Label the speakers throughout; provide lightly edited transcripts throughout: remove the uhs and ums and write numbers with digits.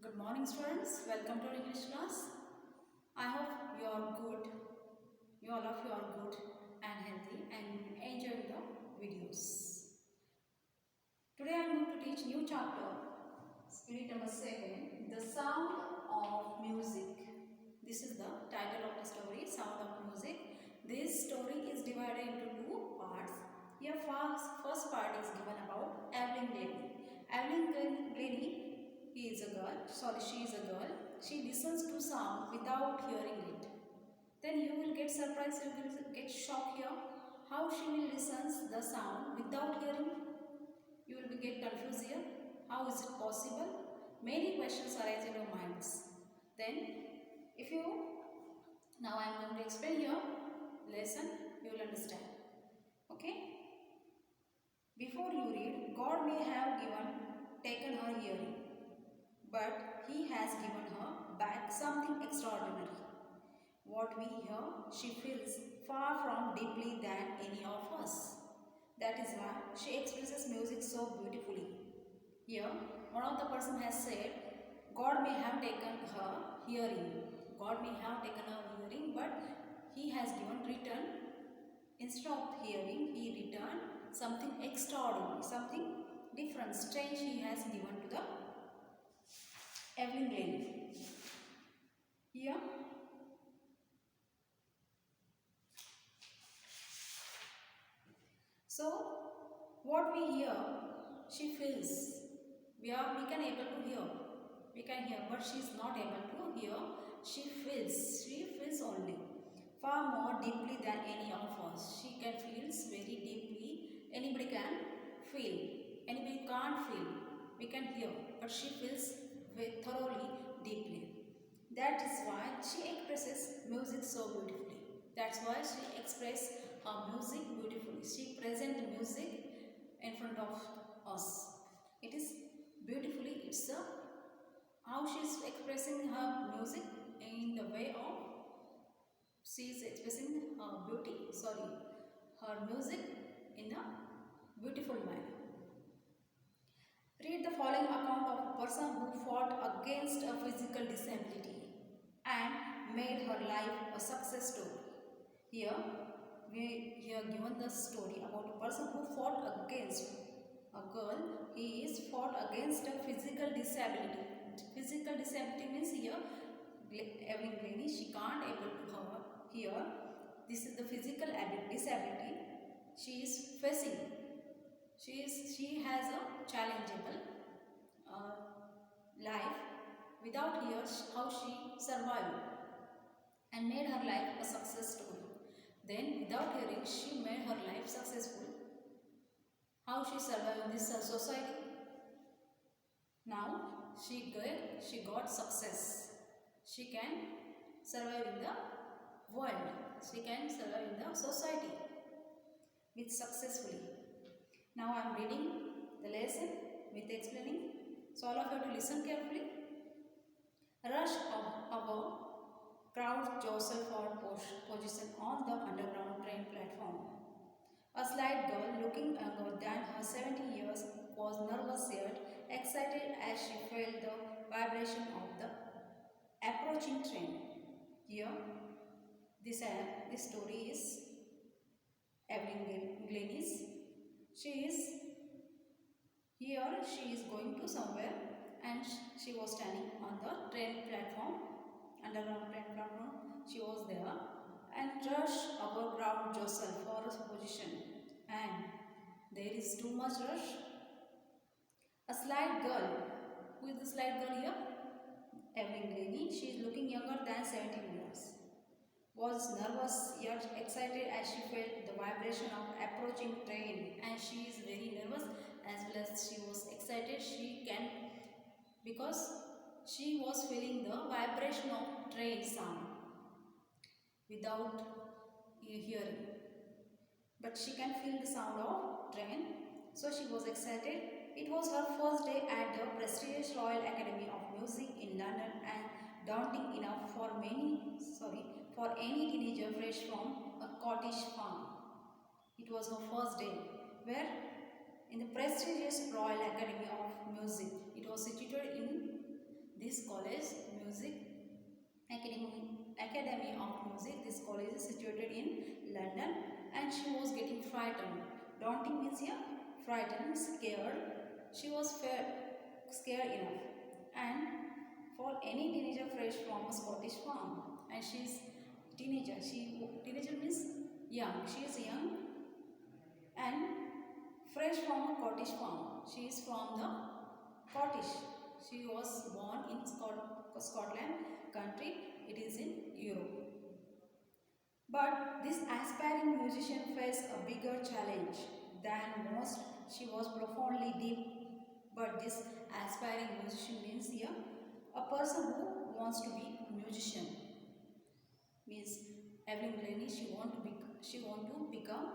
Speaker 1: Good morning students, welcome to our English class. I hope you are good, all of you are good and healthy and enjoying the videos. Today I am going to teach new chapter, unit number 7, the sound of music. This is the title of the story, Sound of Music. This story is divided into two parts. Here first part is given about Evelyn Glennie. Evelyn Glennie she is a girl. She listens to sound without hearing it. Then you will get surprised, you will get shocked here. How she will listen the sound without hearing? You will get confused here. How is it possible? Many questions arise in your minds. Then, now I am going to explain here lesson, you will understand. Okay? Before you read, God may have taken her hearing, but He has given her back something extraordinary. What we hear, she feels far from deeply than any of us. That is why she expresses music so beautifully. Here, one of the person has said, God may have taken her hearing. God may have taken her hearing, but He has return. Instead of hearing, He returned something extraordinary, something different, strange He has given to the Evelyn Glennie. Here, so what we hear, she feels. We can able to hear. We can hear, but she is not able to hear. She feels. She feels only. Far more deeply than any of us. She can feel very deeply. Anybody can feel. Anybody can't feel. We can hear, but she feels very thoroughly, deeply. That is why she expresses music so beautifully. That's why she expresses her music beautifully. She presents music in front of us. It is beautifully, it's a how she is expressing her music in the way of she is expressing her her music in a beautiful manner. Read the following account of a person who fought against a physical disability and made her life a success story. Here, we are given the story about a person who fought against a girl. He is fought against a physical disability. Physical disability means here, Evelyn Glennie, she can't able to hear. This is the physical disability she is facing. She has a challengeable uh, life. Without here, how she survived and made her life a success story. Then, without hearing, she made her life successful. How she survived in this society? Now, she got success. She can survive in the world. She can survive in the society with successfully. Now, I am reading the lesson with explaining. So, all of you have to listen carefully. Rush above. Crowd jostle for position on the underground train platform. A slight girl, looking younger than her 70 years, was nervous yet excited as she felt the vibration of the approaching train. Here, this story is Evelyn Glennie's. She is here, she is going to somewhere and she was standing on the train platform, underground train platform. She was there and rush above ground jostle for a position, and there is too much rush. A slight girl, who is the slight girl here? Evelyn Glennie. She is looking younger than 17 years. Was nervous yet excited as she felt the vibration of approaching train, and she is very nervous as well as she was excited. Because she was feeling the vibration of train sound without hearing, but she can feel the sound of train, so she was excited. It was her first day at the prestigious Royal Academy of Music in London, and daunting enough for any teenager fresh from a cottage farm. It was her first day where in the prestigious Royal Academy of Music. It was situated in this college, Music Academy of Music, this college is situated in London, and she was getting frightened. Daunting means here frightened, scared. She was scared enough. And for any teenager fresh from a Scottish farm, and she is teenager. Teenager means young. She is young and fresh from a Scottish farm. She is from the Scottish. She was born in Scotland country. It is in Europe. But this aspiring musician faced a bigger challenge than most. She was profoundly deep. But this aspiring musician means here a person who wants to be a musician. Means Evelyn Glennie, she want to become,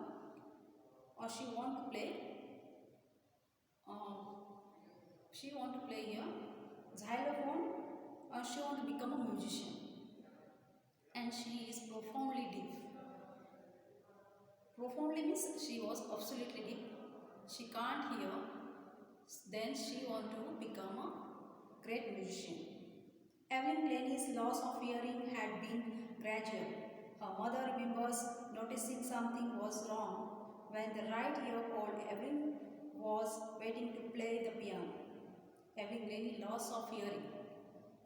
Speaker 1: or she want to play. She want to play here xylophone, or she want to become a musician. And she is profoundly deep. Profoundly means she was absolutely deep. She can't hear. Then she want to become a great musician. Evelyn Glennie's loss of hearing had been gradual. Her mother remembers noticing something was wrong when the right-year-old Evelyn was waiting to play the piano. Evelyn Glennie loss of hearing.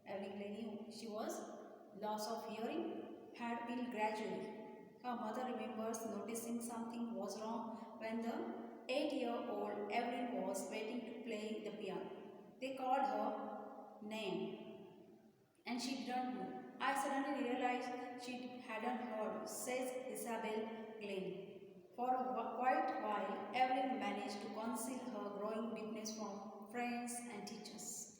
Speaker 1: Evelyn Glennie, she was loss of hearing had been gradual. Her mother remembers noticing something was wrong when the 8-year-old Evelyn was waiting to play the piano. They called her name and she didn't know. I suddenly realized she hadn't heard, says Isabel Glennie. For quite a while, Evelyn managed to conceal her growing deafness from friends and teachers.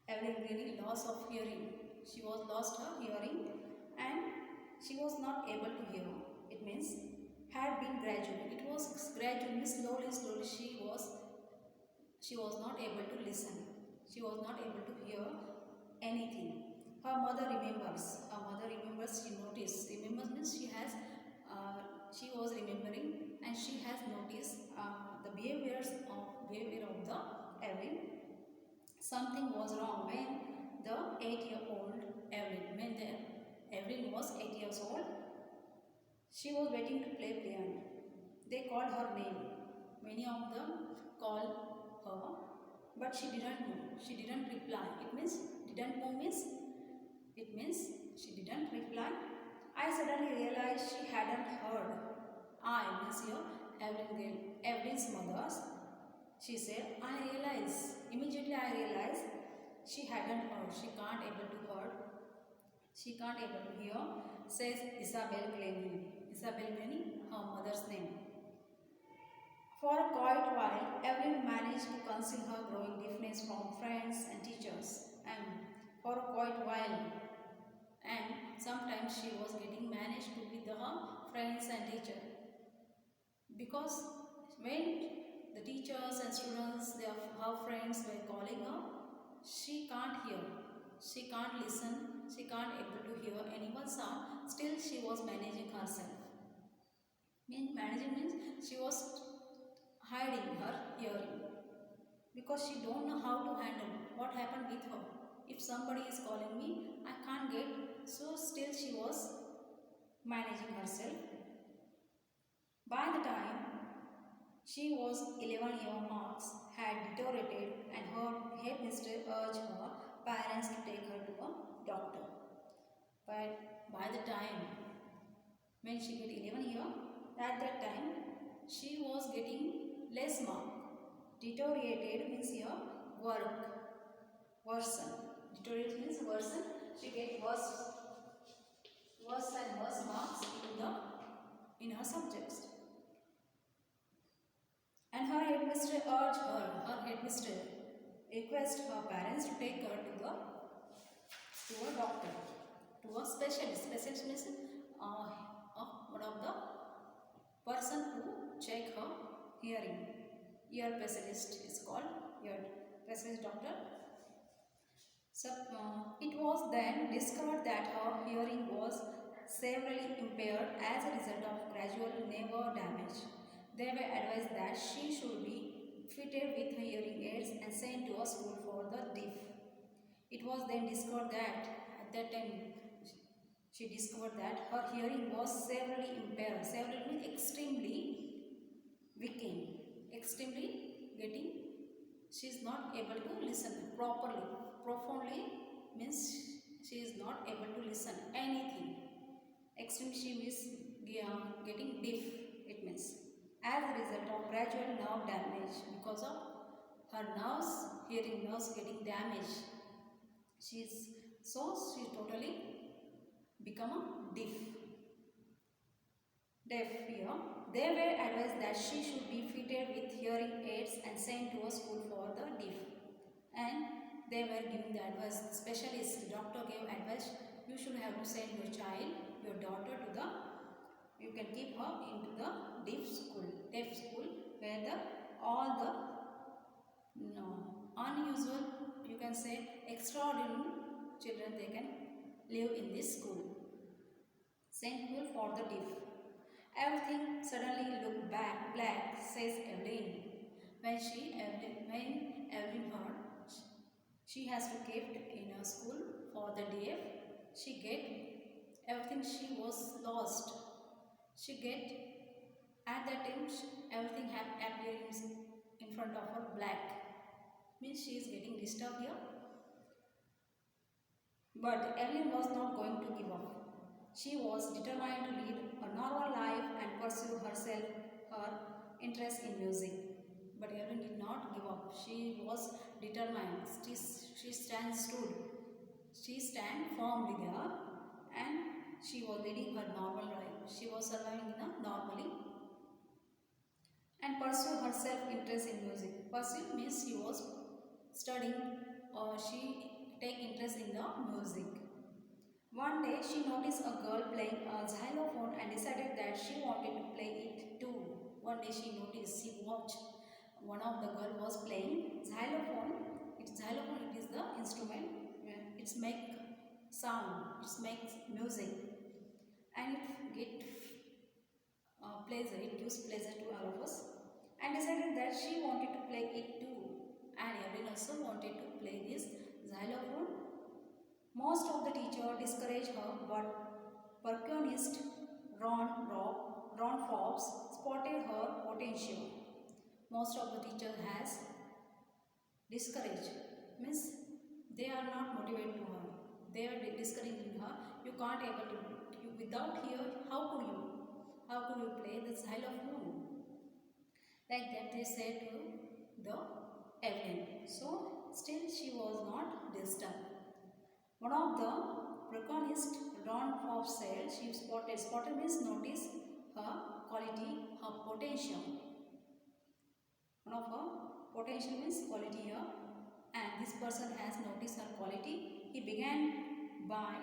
Speaker 1: Evelyn Glennie loss of hearing. She was lost her hearing and she was not able to hear. It means had been gradual. It was gradually, slowly she was not able to listen. She was not able to hear anything. Her mother remembers. She noticed. Remembers means she was remembering and she has noticed the behavior of the Evelyn. Something was wrong when the 8-year-old Evelyn, when the Evelyn was 8 years old, she was waiting to play piano. They called her name. Many of them called her, but she didn't know. She didn't reply. It means she didn't reply. I suddenly realized she hadn't heard. I means your Evelyn's mother's. She said, immediately I realized she hadn't heard. She can't able to hear. She can't able to hear, says Isabel Glennie. Isabel Glennie, her mother's name. For quite a while, Evelyn managed to conceal her growing deafness from friends and teachers. And for quite a while, and sometimes she was getting managed to with her friends and teachers. Because when the teachers and students, her friends were calling her, she can't hear. She can't listen. She can't able to hear anyone's sound. Still, she was managing herself. Managing means she was hiding her hearing because she don't know how to handle what happened with her. If somebody is calling me, I can't get. So still, she was managing herself. By the time she was 11, your marks had deteriorated and her headmistress urged her parents to take her to a doctor. But by the time when she got 11 years, at that time she was getting less mark. Deteriorated means here worsen. Deteriorated means worsen. She get worse and worse marks in her subjects. And her headmistress urged request her parents to take her to a doctor, to a specialist. Specialist means one of the person who check her hearing. Ear specialist is called ear specialist doctor. So it was then discovered that her hearing was severely impaired as a result of gradual nerve damage. They were advised that she should be fitted with hearing aids and sent to a school for the deaf. was then discovered that at that time she discovered that her hearing was severely impaired. Severely means extremely weakened, extremely getting. She is not able to listen properly. Profoundly means she is not able to listen anything. Extreme she is getting deaf. It means as a result of gradual nerve damage because of her nerves, hearing nerves getting damaged. She totally become a deaf here. They were advised that she should be fitted with hearing aids and sent to a school for the deaf. And they were giving the advice, specialist doctor gave advice, you should have to send your child, your daughter to the, you can keep her into the deaf school where all the unusual, you can say extraordinary children, they can live in this school. Sent school for the deaf. Everything suddenly looked black, says Evelyn. When Evelyn heard she has to keep in a school for the deaf, she get everything, she was lost. She get at that time everything had appeared in front of her black. Means she is getting disturbed here. But Evelyn was not going to give up. She was determined to lead a normal life and pursue her interest in music. But Evelyn did not give up. She was determined. She stand firmly there, and she was leading her normal life. She was surviving normally and pursue her self-interest in music. Pursue means she was studying or she take interest in the music. One day she noticed a girl playing a xylophone and decided that she wanted to play it too. One day she watched one of the girl was playing xylophone. Xylophone, it is the instrument. It makes sound, it makes music, and it gives pleasure to all of us. And decided that she wanted to play it too. And Evelyn also wanted to play this xylophone. Most of the teacher discouraged her, but percussionist Ron Forbes spotted her potential. Most of the teacher has discouraged, means they are not motivated to her. They are discouraging her. You can't able to do it. You without here, how could you play the xylophone? Like that they said to the Evelyn. So still she was not disturbed. One of the protagonist, Ron Forbes said she spotted means notice her quality, her potential. One of her potential means quality here, and this person has noticed her quality. He began by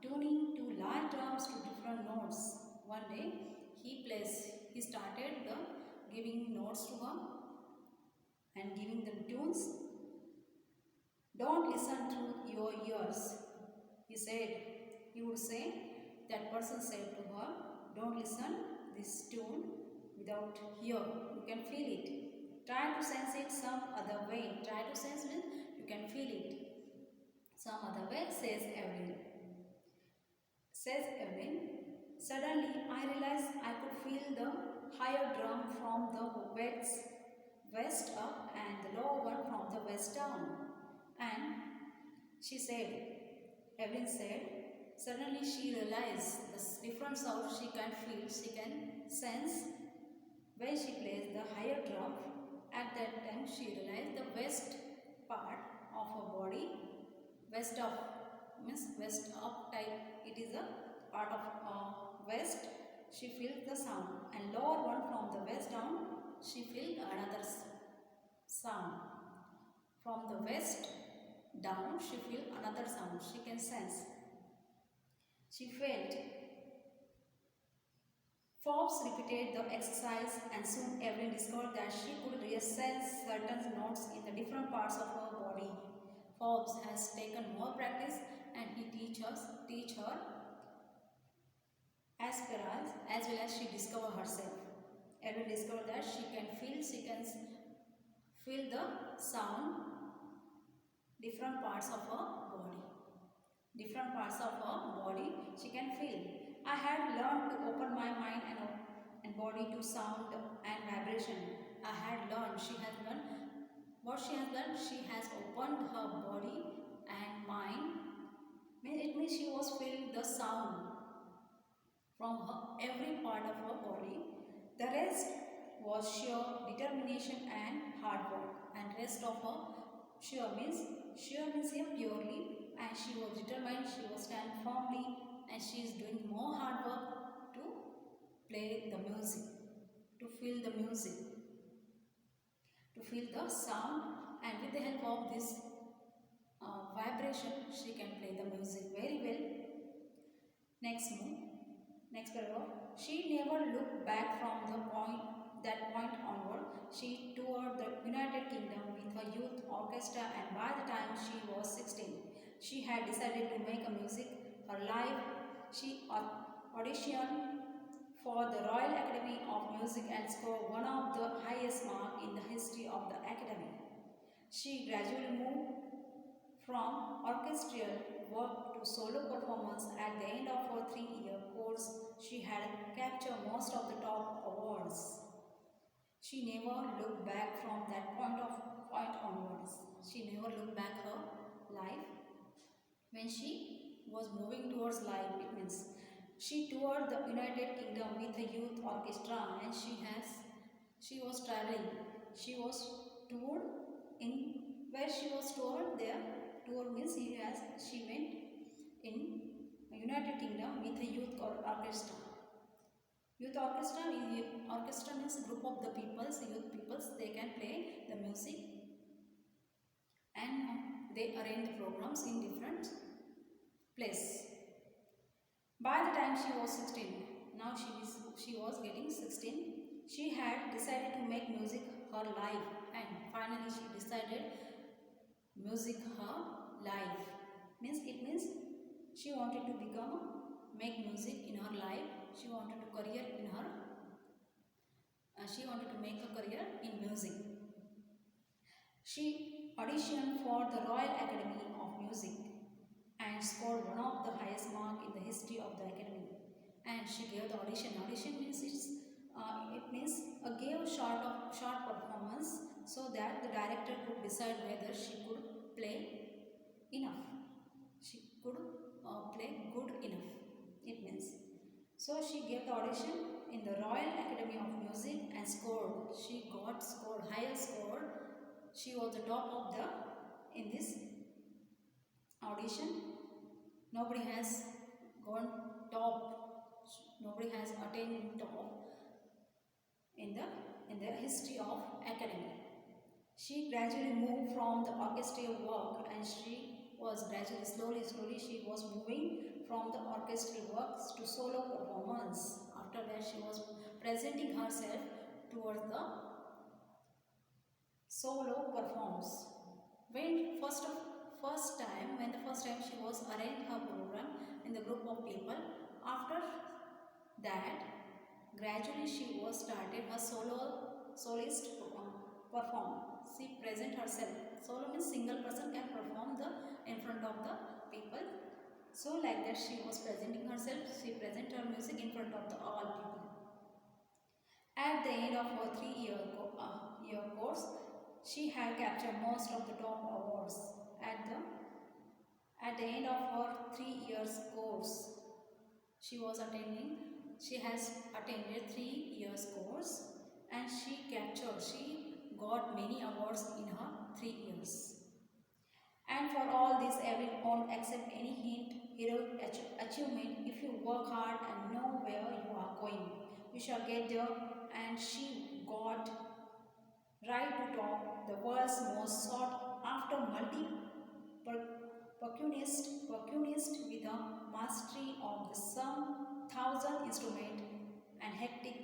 Speaker 1: tuning two large drums to different notes. One day he started giving notes to her and giving them tunes. Don't listen through your ears, he said. He would say, that person said to her, don't listen this tune without ear. You can feel it. Try to sense it some other way. Try to sense it, you can feel it some other way, says Evelyn. Suddenly I realized I could feel the higher drum from the west up and the lower one from the west down. And Evelyn said, suddenly she realized the different sounds she can feel, she can sense when she plays the higher drum. At that time she realized the west part of her body, west up type, it is a part of west, she feels the sound, and lower one from the west down, she feels another sound. From the west down, she feels another sound, she can sense. She felt. Forbes repeated the exercise, and soon Evelyn discovered that she could sense certain notes in the different parts of her body. Forbes has taken more practice, and he teach her as well as she discovered herself. Evelyn discovered that she can feel the sound different parts of her body. Different parts of her body she can feel. I had learned to open my mind and body to sound and vibration. I had learned, she has learned, what she has done, she has opened her body and mind. It means she was feeling the sound from her, every part of her body. The rest was sheer determination and hard work. And rest of her sheer means here purely, and she was determined, she was stand firmly, and she is doing more hard work to play the music, to feel the music, to feel the sound, and with the help of this vibration she can play the music very well. Next move. Next paragraph. She never looked back from that point onward. She toured the United Kingdom with her youth orchestra, and by the time she was 16, she had decided to make a music her life. She auditioned for the Royal Academy of Music and scored one of the highest marks in the history of the Academy. She gradually moved from orchestral work to solo performance. At the end of her 3-year course, she had captured most of the top awards. She never looked back from that point onwards. She never looked back her life. When she was moving towards life, it means she toured the United Kingdom with a youth orchestra, and she was traveling. She was toured in where she was toured there. Tour means she went in United Kingdom with a youth orchestra. Youth orchestra means a group of the peoples, youth peoples. They can play the music, and they arrange the programs in different places. By the time she was 16, now she was getting 16. She had decided to make music her life, and finally she decided music her life. It means she wanted to make music in her life. She wanted to make a career in music. She auditioned for the Royal Academy of Music and scored one of the highest marks in the history of the academy. And she gave the audition. Audition means it means a gave short performance so that the director could decide whether she could play enough. She could play good enough. It means. So she gave the audition in the Royal Academy of Music and scored. She got scored, higher score. She was the top of in this audition. Nobody has gone top. Nobody has attained top in the history of academy. She gradually moved from the orchestral work, and she was gradually, slowly, she was moving from the orchestral works to solo performance. After that, she was presenting herself towards the solo performance. When the first time she was arranged her program in the group of people. After that, gradually she was started her solist perform. She present herself. Solo means single person can perform in front of the people. So like that she was presenting herself. She present her music in front of all people. At the end of her 3-year course, she had captured most of the top awards. At the end of her 3 years course, she has attended 3 years course, and she got many awards in her 3 years. And for all this, everyone won't accept any heroic achievement. If you work hard and know where you are going, you shall get there. And she got right to top, the world's most sought after percussionist with a mastery of some 1,000 instruments and hectic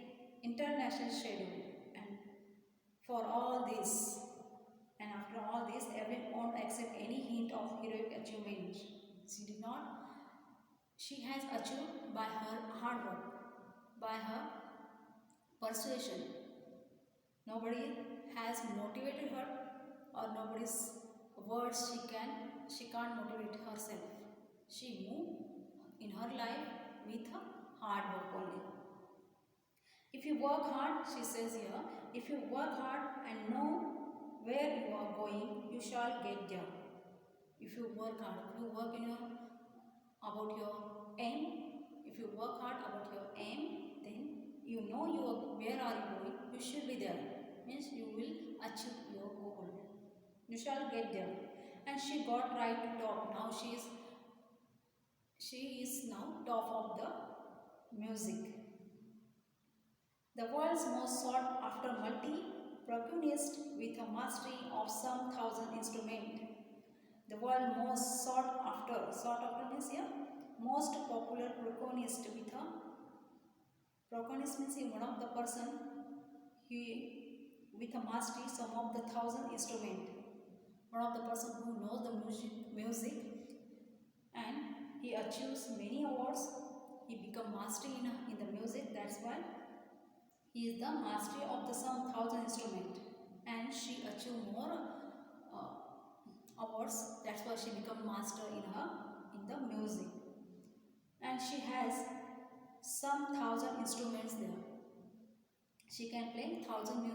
Speaker 1: international schedule. And for all this, and after all this, everyone won't accept any hint of heroic achievement. She did not. She has achieved by her hard work, by her persuasion. Nobody has motivated her, or nobody's words she can't motivate herself. She move in her life with her hard work only. If you work hard, she says here, if you work hard and know where you are going, you shall get there. If you work hard, if you work in your about your aim, if you work hard about your aim, then you know where are you going, you should be there. Means you will achieve your goal. You shall get there. And she got right to top. Now she is now top of the music. The world's most sought after multi-percussionist with a mastery of some thousand instruments. The world most sought after means here, most popular percussionist with a percussionist means one of the person he with a mastery some of the thousand instrument. One of the person who knows the music and he achieves many awards. He become mastery in the music. That's why he is the mastery of the some thousand instrument, and she achieved more awards. That's why she become master in the music, and she has some thousand instruments there. She can play thousand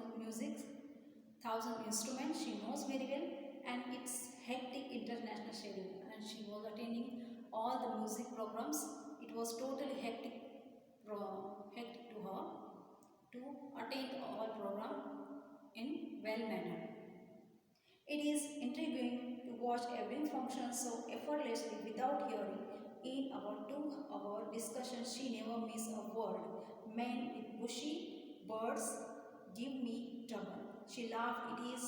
Speaker 1: instruments. She knows very well, and it's hectic international schedule. And she was attending all the music programs. It was totally hectic to her to attend all program in well manner. It is intriguing to watch every function so effortlessly without hearing. In our 2-hour discussion, she never missed a word. Men with bushy birds give me trouble. She laughed. It is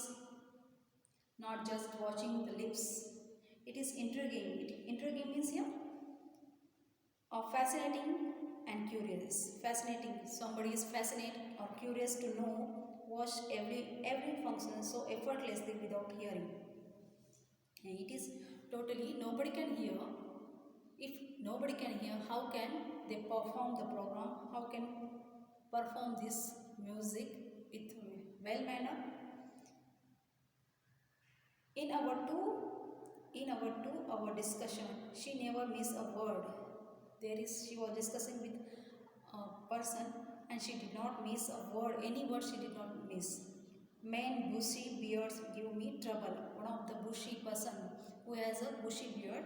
Speaker 1: not just watching the lips. It is intriguing. Intriguing means here fascinating and curious. Fascinating. Somebody is fascinated or curious to know. Watch every function so effortlessly without hearing. And it is totally nobody can hear. If nobody can hear, how can they perform the program? How can perform this music with well manner? In our 2-hour discussion, she never missed a word. She was discussing with a person and she did not miss a word. Any word she did not miss. Men bushy beards give me trouble. One of the bushy person who has a bushy beard,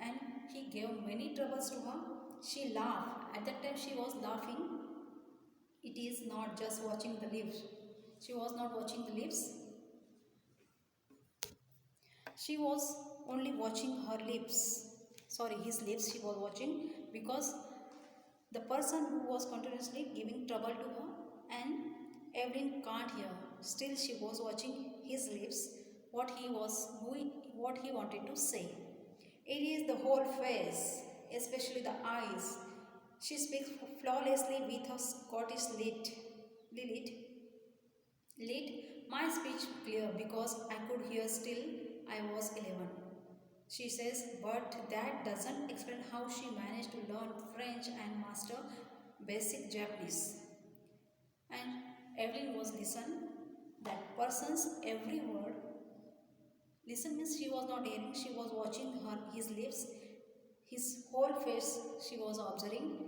Speaker 1: and he gave many troubles to her. She laughed. At that time she was laughing. It is not just watching the lips. She was not watching the lips. She was only watching her lips. Sorry, his lips she was watching, because the person who was continuously giving trouble to her and Evelyn can't hear. Still she was watching his lips, what he wanted to say. It is the whole face, especially the eyes. She speaks flawlessly with her Scottish lit. My speech clear because I could hear still I was 11. She says, but that doesn't explain how she managed to learn French and master basic Japanese. And Evelyn was listen that person's every word. Listen means she was not hearing, she was watching his lips, his whole face she was observing,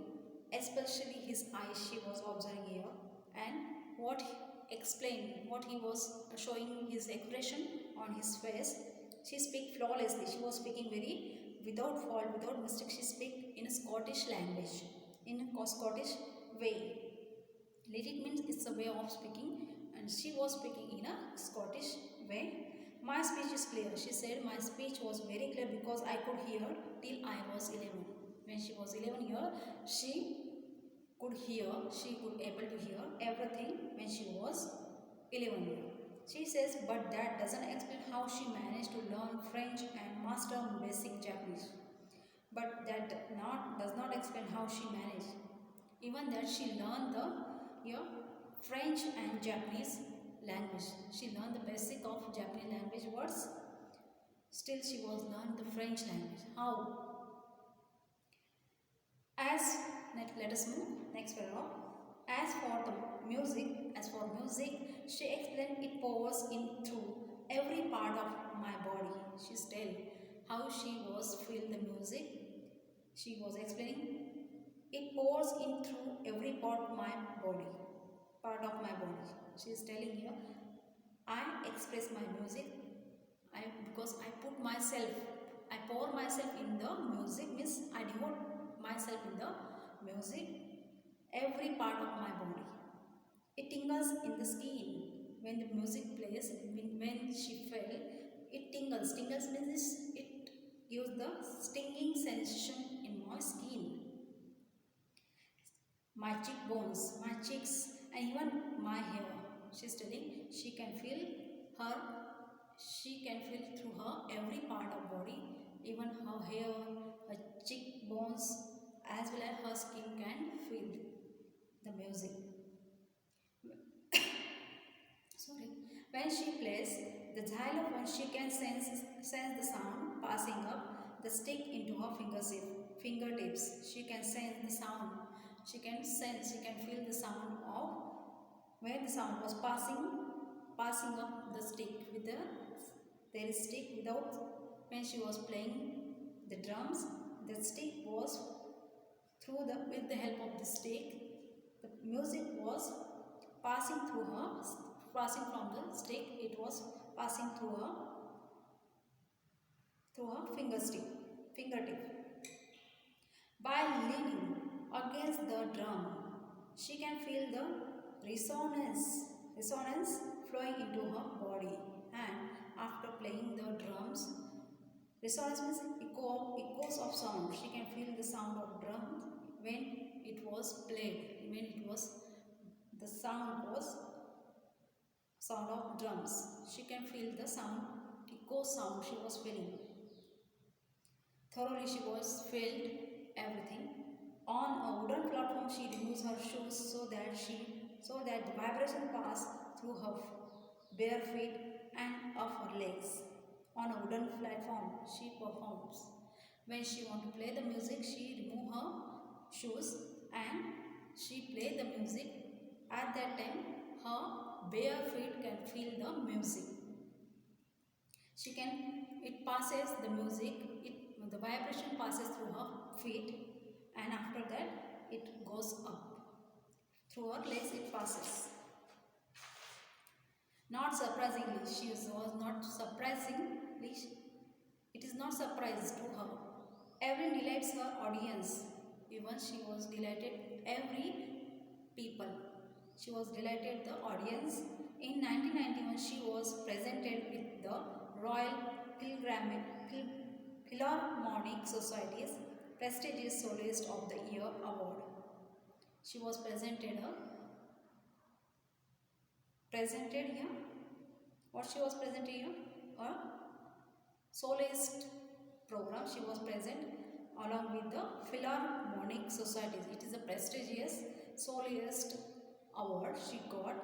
Speaker 1: especially his eyes she was observing here, and what he was showing his expression on his face. She speak flawlessly. She was speaking very without fault, without mistake. She speak in a Scottish language, in a Scottish way. Lyric means it's a way of speaking, and she was speaking in a Scottish way. My speech is clear. She said my speech was very clear because I could hear till I was 11. When she was 11 years, she could able to hear everything when she was 11 years. She says, but that doesn't explain how she managed to learn French and master basic Japanese. But that does not explain how she managed. Even that she learned the French and Japanese language. She learned the basic of Japanese language words. Still she was learned the French language. How? Let us move next paragraph. As for music, she explained it powers in through every part of my body. tell how she was feel the music. She was explaining, it pours in through every part of my body. She is telling here, I express my music. Because I put myself, I pour myself in the music, means I devote myself in the music, every part of my body. It tingles in the skin when the music plays. When she fell, it tingles. Tingles means it gives the stinging sensation in my skin, my cheekbones, my cheeks, and even my hair. She's telling she can feel her, she can feel through her every part of body, even her hair, her cheekbones, as well as her skin can feel the music. Sorry. When she plays the xylophone, she can sense the sound passing up the stick into her fingertips. She can sense the sound. She can feel the sound of where the sound was passing up the stick with there is stick without, when she was playing the drums, the stick was with the help of the stick, the music was passing through her, passing from the stick, it was passing through her fingertip. By leaning against the drum, she can feel the resonance flowing into her body. And after playing the drums, resonance means echoes of sound. She can feel the sound of drums when it was played, when it was, the sound was sound of drums. She can feel the sound, echo sound she was feeling. Thoroughly she was felt everything. On a wooden platform she removes her shoes so that the vibration pass through her bare feet and of her legs. On a wooden platform she performs. When she want to play the music, she remove her shoes and she play the music. At that time her bare feet can feel the music. It passes the music, the vibration passes through her feet, and after that it goes up. Through her legs it passes. Not surprisingly, it is not surprise to her. Evelyn delights her audience. Even she was delighted every people. She was delighted the audience. In 1991, she was presented with the Royal Philharmonic Society's prestigious Soloist of the Year award. She was presented here. What she was presented here? A soloist program. She was present along with the Philharmonic Societies. It is a prestigious soloist award she got.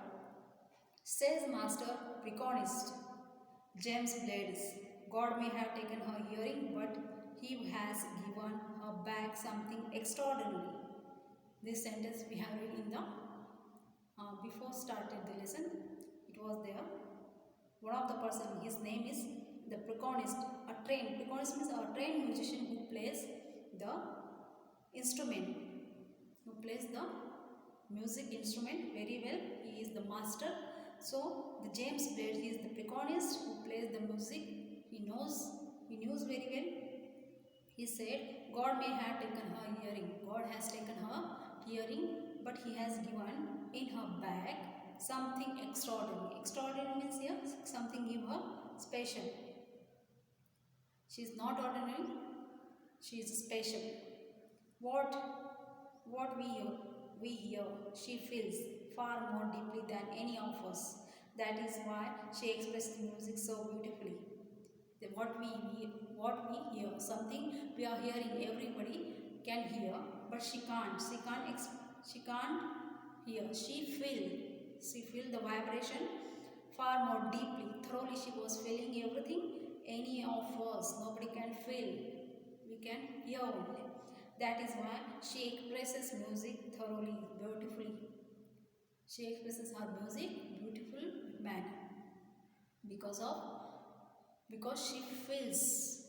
Speaker 1: Says master preconist James Blades, God may have taken her hearing, but he has given her back something extraordinary. This sentence we have read in the before started the lesson. It was there. One of the person, his name is the preconist. Preconist means a trained musician who plays the instrument, who plays the music instrument very well. He is the master. So the James Blade, he is the preconist who plays the music. He knows very well. He said, God may have taken her hearing. God has taken her hearing, but he has given in her back something extraordinary. Extraordinary means here something give her special. She is not ordinary. She is special. What we hear, she feels far more deeply than any of us. That is why she expresses music so beautifully. What we hear, something we are hearing, everybody can hear, but she can't hear. She feel the vibration far more deeply. Thoroughly she was feeling everything. Any of us, nobody can feel. We can hear only. That is why she expresses music thoroughly, beautifully. She expresses her music beautiful manner because of because she feels.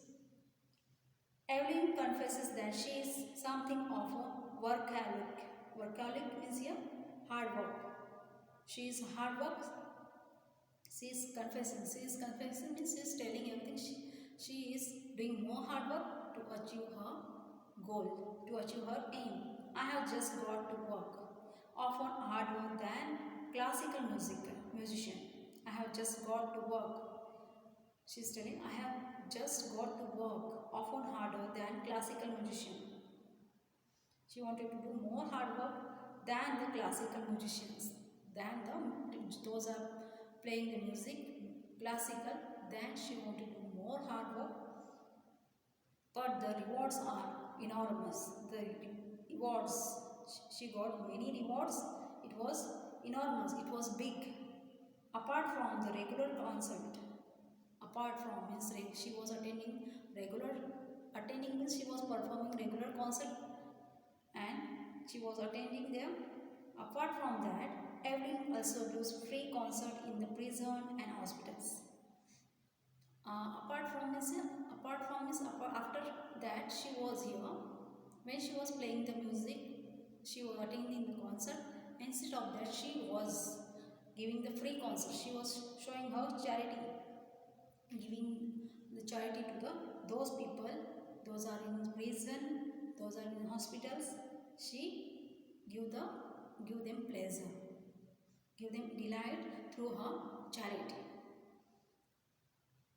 Speaker 1: Evelyn confesses that she is something of a workaholic. Workaholic means here hard work. She is hard work. She is confessing. She is confessing means she is telling everything. She is doing more hard work to achieve her goal, to achieve her aim. I have just got to work. Often harder than classical musician. I have just got to work. She is telling, I have just got to work, often harder than classical musician. She wanted to do more hard work than the classical musicians, than those are playing the music classical. Then she wanted to do more hard work, but the rewards are enormous. The rewards, she got many rewards. It was enormous. It was big. Apart from the regular concert, apart from means she was attending means she was performing regular concert and she was attending them. Apart from that, Evelyn also gives free concert in the prison and hospitals. After that she was here when she was playing the music, she was attending the concert. Instead of that, she was giving the free concert. She was showing her charity, giving the charity to those people, those are in prison, those are in hospitals. She give them pleasure, give them delight through her charity.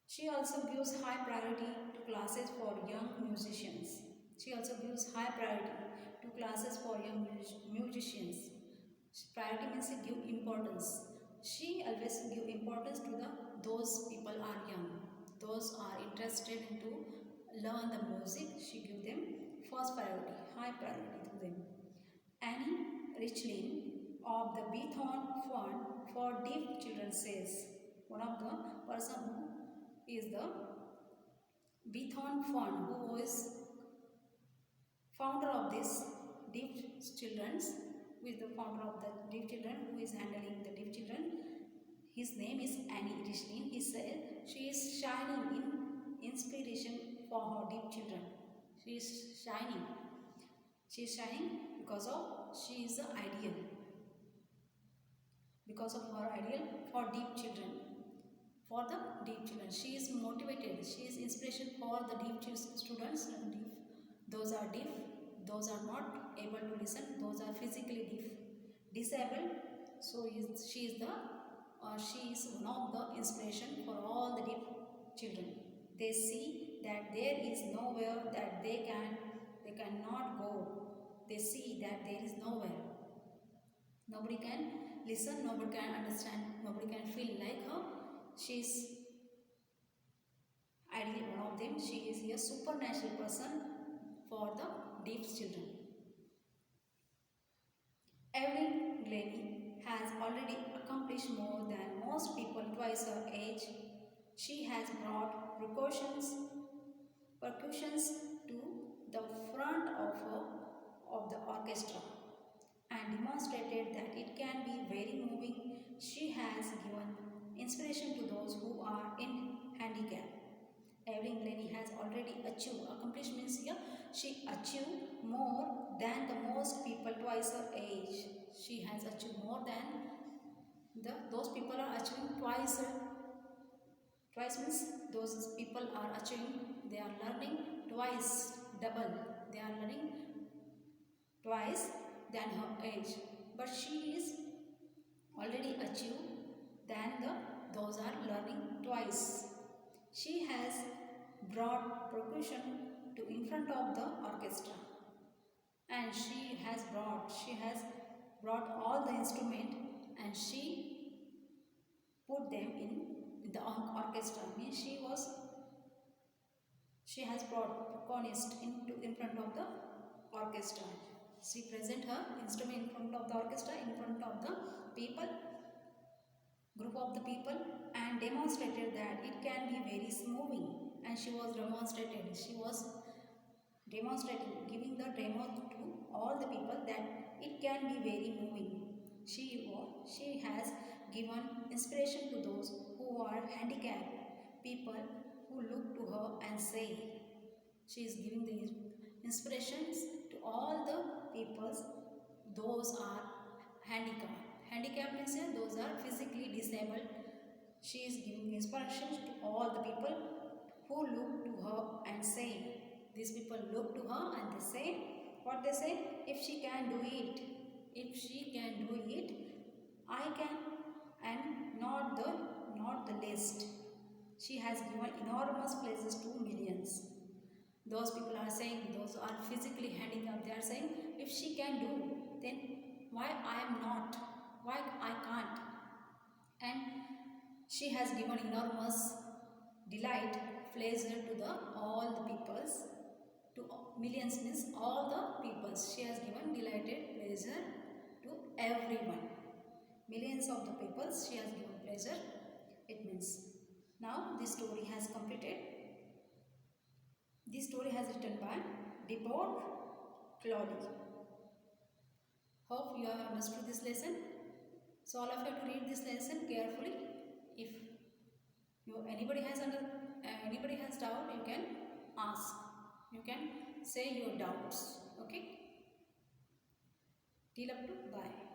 Speaker 1: She also gives high priority to classes for young musicians. She also gives high priority to classes for young musicians. Priority means give importance. She always give importance to those people are young, those are interested to learn the music. She give them first priority, high priority to them. Annie Richlin of the Beathorn Fund for Deaf Children says, one of the person who is the Beathorn Fund, who is founder of this deaf children's, who is the founder of the deaf children, who is handling the deaf children. His name is Annie Richlin. He said she is shining in inspiration for her deaf children. She is shining. She is shining because of she is the ideal. Because of her ideal for deaf children. For the deaf children, she is motivated. She is inspiration for the deaf students. Those are deaf. Those are not able to listen. Those are physically deaf, disabled. So she is one of the inspiration for all the deaf children. They see that there is nowhere that they cannot go. They see that there is nowhere. Nobody can listen, nobody can understand, nobody can feel like her. She is ideal, one of them. She is a supernatural person for the deaf children. Evelyn Glennie has already accomplished more than most people twice her age. She has brought percussions to the front of the orchestra and demonstrated that it can be very moving. She has given inspiration to those who are in handicap. Evelyn Glennie has already achieved accomplishments here. She achieved more than the most people twice her age. She has achieved more than those people are achieving twice. Twice means those people are achieving. They are learning twice, double. They are learning twice than her age. But she is already achieved than those are learning twice. She has brought percussion to in front of the orchestra, and she has brought all the instrument and she put them in the orchestra. Means she has brought percussionist in front of the orchestra. She present her instrument in front of the orchestra, in front of the people, group of the people, and demonstrated that it can be very moving. And she was demonstrating, giving the demo to all the people that it can be very moving. She has given inspiration to those who are handicapped people who look to her and say, she is giving the inspirations to all the peoples. Those are handicapped. Handicapped means those are physically disabled. She is giving inspirations to all the people who look to her and say. These people look to her and they say, what they say? If she can do it, if she can do it, I can, and not the least. She has given enormous places to millions. Those people are saying, those are physically handicapped, they are saying, if she can do, then why I am not? Why I can't? And she has given enormous delight, pleasure to all the peoples, to millions means all the peoples. She has given delighted pleasure to everyone. Millions of the peoples she has given pleasure. It means now this story has completed. This story has written by Deport Claudy. Hope you have understood this lesson. So all of you have to read this lesson carefully. If anybody has doubt, you can ask. You can say your doubts. Okay. Till up to bye.